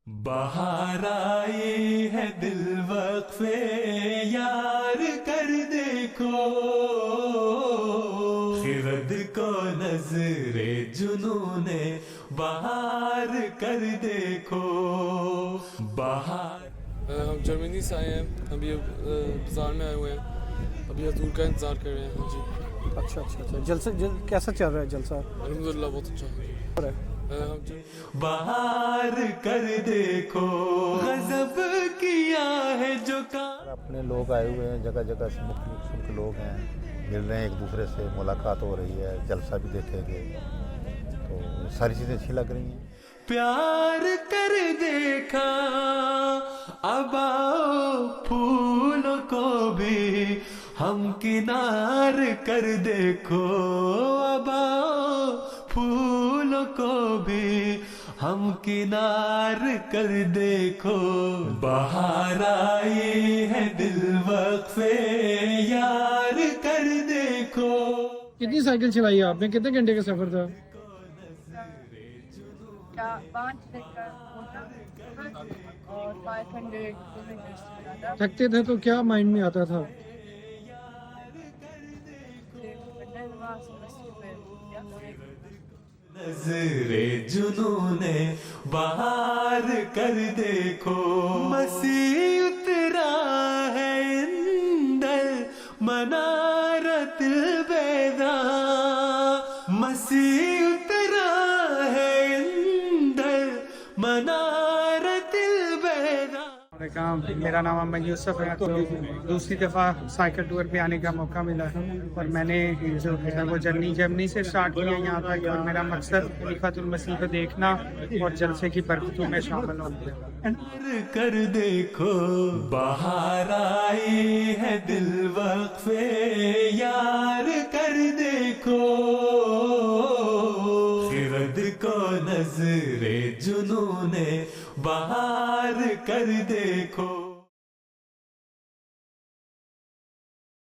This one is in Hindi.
बाहर आई है दिल वक्फे यार कर देखो, खिरद को नजरे जुनूने बाहर कर देखो। बाहर हम जर्मनी से आए हैं, अभी बाज़ार में आए हुए हैं, अभी हजूर का इंतज़ार कर रहे हैं। हाँ जी। अच्छा। जलसा कैसा चल रहा है जलसा? अल्हम्दुलिल्लाह बहुत अच्छा है। बाहर कर देखो, गजब किया है जो का। अपने लोग आए हुए हैं, जगह जगह से मुख्तलिफ लोग हैं, मिल रहे हैं एक दूसरे से, मुलाकात हो रही है, जलसा भी देखेंगे, तो सारी चीज़ें अच्छी लग रही हैं। प्यार कर देखा, अब आओ फूलों को भी हम किनार कर देखो, अब आओ फूलों को भी हम किनार कर देखो। बाहर आई है दिल वक्फे यार कर देखो। कितनी साइकिल चलाई आपने? कितने घंटे का सफर था? 5 और 500 किलोमीटर। थकते थे तो क्या माइंड में आता था? नजरे जुनूने बाहर कर देखो, मसीह उतरा है इंदर मनारत बेदा, मसीह उतरा है इंदर मनारत बेदा। मेरा नाम अमन यूसुफ है। तो दूसरी दफ़ा साइकिल टूर पे आने का मौका मिला है और मैंने जो है वो जर्नी से स्टार्ट किया यहाँ तक, और मेरा मकसद खलीफतुल मसीह को देखना और जलसे की बरकतों में शामिल हो गया। कर देखो, बाहर आई है दिल वक्फे यार कर देखो, खिरद को नजरे जुनूने बाहर कर देखो।